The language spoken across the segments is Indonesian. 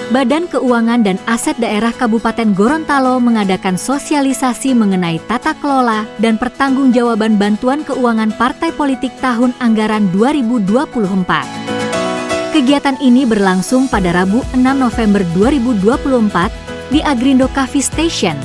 Badan Keuangan dan Aset Daerah Kabupaten Gorontalo mengadakan sosialisasi mengenai tata kelola dan pertanggungjawaban bantuan keuangan partai politik tahun anggaran 2024. Kegiatan ini berlangsung pada Rabu 6 November 2024 di Agrindo Coffee Station,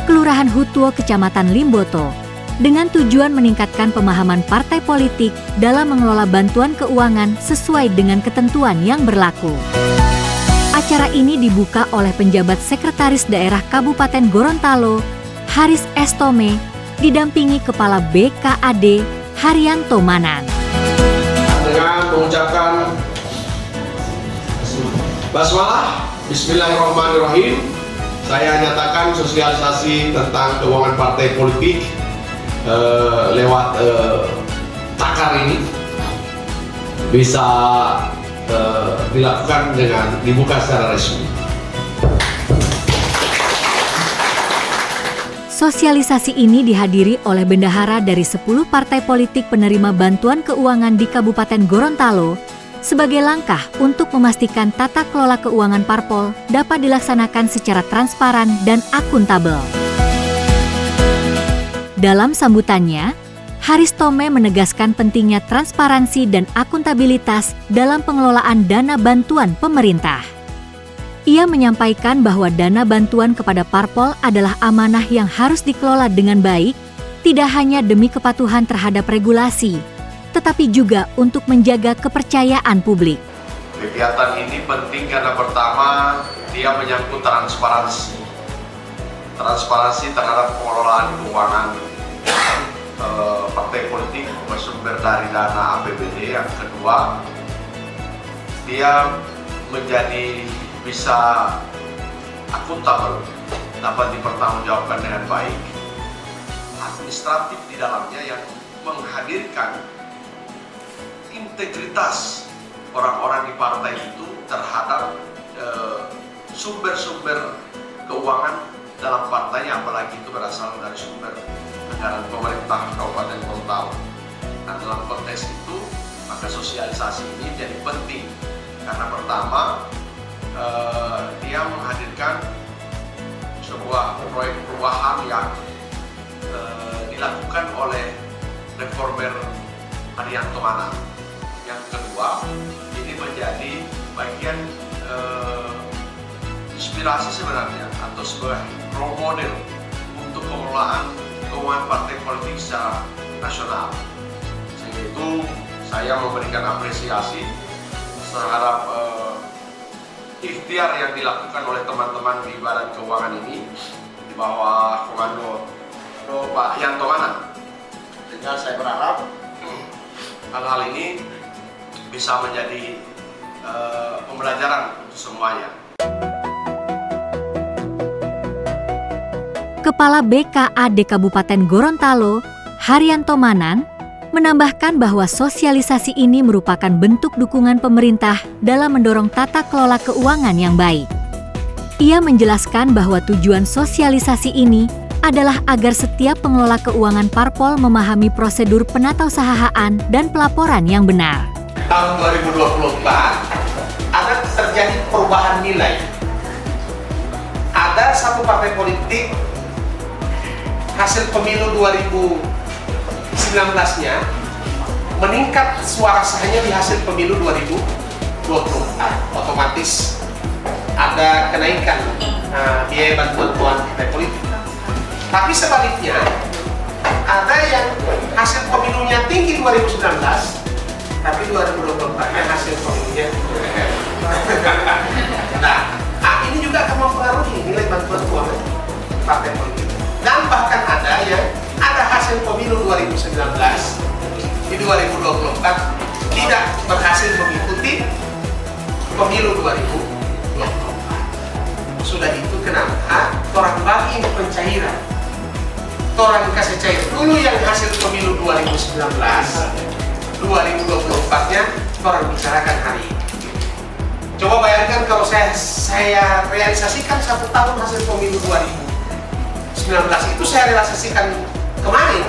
Kelurahan Hutuo, Kecamatan Limboto, dengan tujuan meningkatkan pemahaman partai politik dalam mengelola bantuan keuangan sesuai dengan ketentuan yang berlaku. Acara ini dibuka oleh penjabat Sekretaris Daerah Kabupaten Gorontalo, Haris S. Tome, didampingi Kepala BKAD, Haryanto Manan. Dengan mengucapkan basmalah, bismillahirrahmanirrahim, saya nyatakan sosialisasi tentang keuangan partai politik lewat takar ini bisa dilakukan dengan dibuka secara resmi. Sosialisasi ini dihadiri oleh bendahara dari 10 partai politik penerima bantuan keuangan di Kabupaten Gorontalo sebagai langkah untuk memastikan tata kelola keuangan parpol dapat dilaksanakan secara transparan dan akuntabel. Dalam sambutannya, Haris Tome menegaskan pentingnya transparansi dan akuntabilitas dalam pengelolaan dana bantuan pemerintah. Ia menyampaikan bahwa dana bantuan kepada parpol adalah amanah yang harus dikelola dengan baik, tidak hanya demi kepatuhan terhadap regulasi, tetapi juga untuk menjaga kepercayaan publik. Kegiatan ini penting karena pertama, dia menyangkut transparansi. Transparansi terhadap pengelolaan keuangan partai politik bersumber dari dana APBD. Yang kedua, dia menjadi bisa akuntabel, dapat dipertanggungjawabkan dengan baik. Administratif di dalamnya yang menghadirkan integritas orang-orang di partai itu terhadap sumber-sumber keuangan dalam partainya, apalagi itu berasal dari sumber anggaran pemerintah Kabupaten Gorontalo. Nah, dalam konteks itu, maka sosialisasi ini jadi penting karena pertama, dia menghadirkan sebuah proyek perubahan yang dilakukan oleh reformer Haryanto Manan. Yang kedua, ini menjadi bagian inspirasi sebenarnya atau sebuah role model untuk pengelolaan keuangan partai politik secara nasional. Sehingga itu saya memberikan apresiasi terhadap ikhtiar yang dilakukan oleh teman-teman di Badan Keuangan ini di bawah komando Pak Haryanto Manan. Sehingga saya berharap hal-hal ini bisa menjadi pembelajaran untuk semuanya. Kepala BKAD Kabupaten Gorontalo, Haryanto Manan, menambahkan bahwa sosialisasi ini merupakan bentuk dukungan pemerintah dalam mendorong tata kelola keuangan yang baik. Ia menjelaskan bahwa tujuan sosialisasi ini adalah agar setiap pengelola keuangan parpol memahami prosedur penatausahaan dan pelaporan yang benar. Tahun 2024 ada terjadi perubahan nilai. Ada satu partai politik hasil pemilu 2019-nya meningkat suara sahnya di hasil pemilu 2024. Otomatis ada kenaikan biaya bantuan partai politik. Tapi sebaliknya, ada yang hasil pemilunya tinggi 2019, tapi 2024-nya hasil pemilunya nah, ini juga akan mempengaruhi nilai bantuan keuangan partai politik. Dan bahkan ada yang ada hasil pemilu 2019 di 2024 tidak berhasil mengikuti pemilu 2024. Sudah itu kenapa orang bagi pencairan, orang kasih cair dulu yang hasil pemilu 2019, 2024-nya orang bicarakan hari ini. Coba bayangkan kalau saya realisasikan 1 tahun hasil pemilu 2019 itu saya realisasikan kemarin.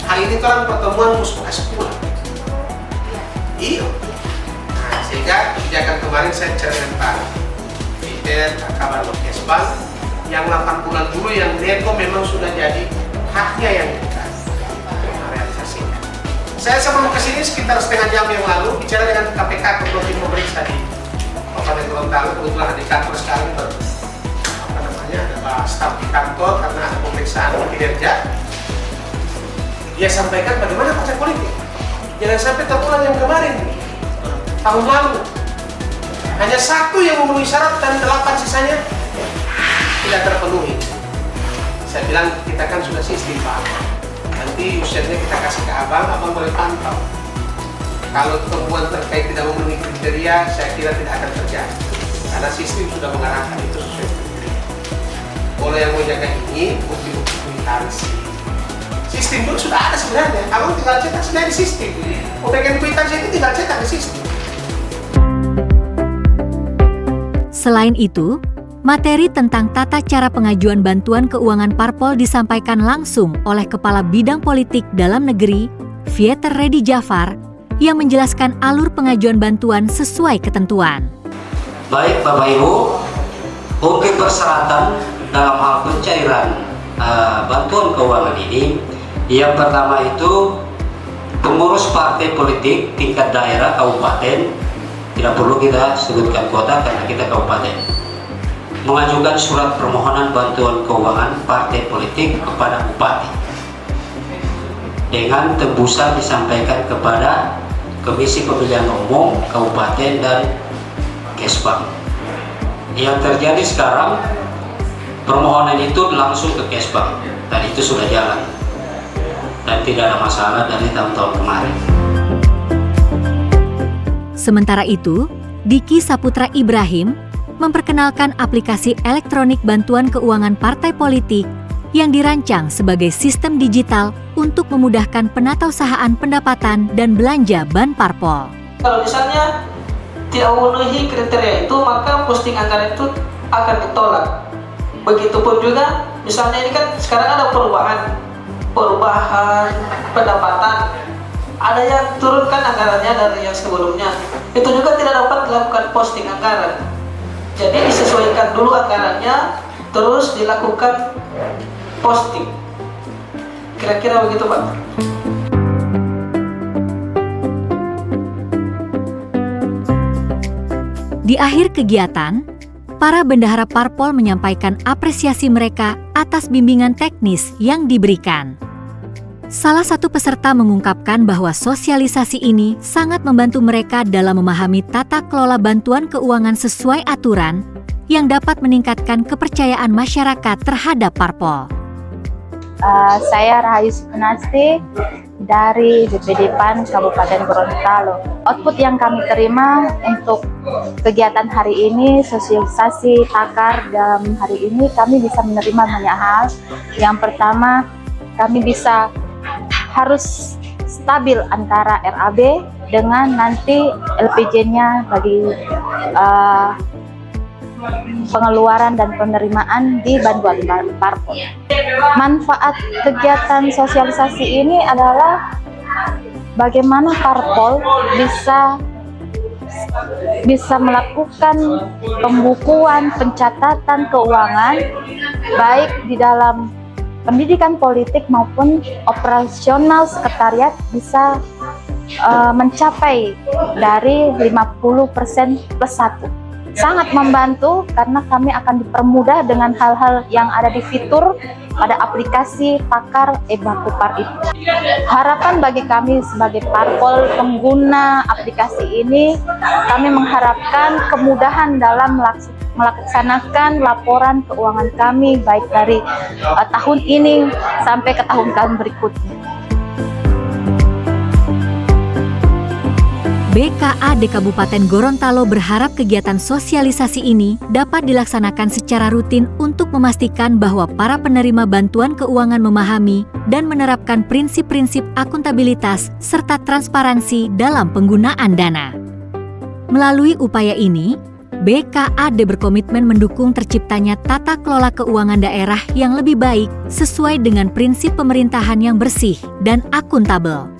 Hari ini orang pertemuan musuh pulang. Iya. Nah, sehingga kebijakan kemarin saya ceritakan Depositer, kabar Kesbank, yang 8 bulan dulu yang neto memang sudah jadi haknya yang kita realisasikan. Saya sebelum kesini sekitar setengah jam yang lalu bicara dengan KPK untuk memeriksa di Kabupaten Gorontalo. Kebetulan di kantor sekarang ada staf di kantor karena ada pemeriksaan kinerja. Dia sampaikan bagaimana partai politik jangan sampai terulang yang kemarin tahun lalu, hanya 1 yang memenuhi syarat dan 8 sisanya tidak terpenuhi. Saya bilang kita kan sudah sistem Pak, nanti usianya kita kasih ke abang boleh pantau. Kalau temuan terkait tidak memenuhi kriteria, saya kira tidak akan terjadi karena sistem sudah mengarahkan itu sesuai kriteria. Kalau yang mau jaga ini bukti-bukti kwitansi, sistem itu sudah ada sebenarnya. Abang tinggal cetak sendiri di sistem. Mau pengen kwitansi itu tinggal cetak di sistem. Selain itu, materi tentang tata cara pengajuan bantuan keuangan parpol disampaikan langsung oleh Kepala Bidang Politik Dalam Negeri, Vieter Redi Jafar, yang menjelaskan alur pengajuan bantuan sesuai ketentuan. Baik Bapak Ibu, untuk persyaratan dalam hal pencairan bantuan keuangan ini, yang pertama itu pengurus partai politik tingkat daerah kabupaten, tidak perlu kita sebutkan kota karena kita kabupaten, mengajukan surat permohonan bantuan keuangan partai politik kepada bupati dengan tembusan disampaikan kepada Komisi Pemilihan Umum Kabupaten dan Kesbank. Yang terjadi sekarang, permohonan itu langsung ke Kesbank dan itu sudah jalan dan tidak ada masalah dari tahun-tahun kemarin. Sementara itu, Diki Saputra Ibrahim memperkenalkan aplikasi elektronik bantuan keuangan partai politik yang dirancang sebagai sistem digital untuk memudahkan penatausahaan pendapatan dan belanja ban parpol. Kalau misalnya tidak memenuhi kriteria itu, maka posting anggaran itu akan ditolak. Begitupun juga, misalnya ini kan sekarang ada perubahan pendapatan, ada yang turunkan anggarannya dari yang sebelumnya, itu juga tidak dapat dilakukan posting anggaran. Jadi disesuaikan dulu anggarannya, terus dilakukan posting. Kira-kira begitu Pak. Di akhir kegiatan, para bendahara parpol menyampaikan apresiasi mereka atas bimbingan teknis yang diberikan. Salah satu peserta mengungkapkan bahwa sosialisasi ini sangat membantu mereka dalam memahami tata kelola bantuan keuangan sesuai aturan yang dapat meningkatkan kepercayaan masyarakat terhadap parpol. Saya Rahayu Sukunasti dari BPD PAN Kabupaten Gorontalo. Output yang kami terima untuk kegiatan hari ini, sosialisasi takar dalam hari ini, kami bisa menerima banyak hal. Yang pertama, kami bisa harus stabil antara RAB dengan nanti LPJ-nya bagi pengeluaran dan penerimaan di bantuan parpol. Manfaat kegiatan sosialisasi ini adalah bagaimana parpol bisa melakukan pembukuan, pencatatan keuangan baik di dalam pendidikan politik maupun operasional sekretariat bisa mencapai dari 50% plus 1. Sangat membantu karena kami akan dipermudah dengan hal-hal yang ada di fitur pada aplikasi Takar e-Bakupar itu. Harapan bagi kami sebagai parpol pengguna aplikasi ini, kami mengharapkan kemudahan dalam melaksanakan laporan keuangan kami baik dari tahun ini sampai ke tahun-tahun berikutnya. BKAD Kabupaten Gorontalo berharap kegiatan sosialisasi ini dapat dilaksanakan secara rutin untuk memastikan bahwa para penerima bantuan keuangan memahami dan menerapkan prinsip-prinsip akuntabilitas serta transparansi dalam penggunaan dana. Melalui upaya ini, BKAD berkomitmen mendukung terciptanya tata kelola keuangan daerah yang lebih baik sesuai dengan prinsip pemerintahan yang bersih dan akuntabel.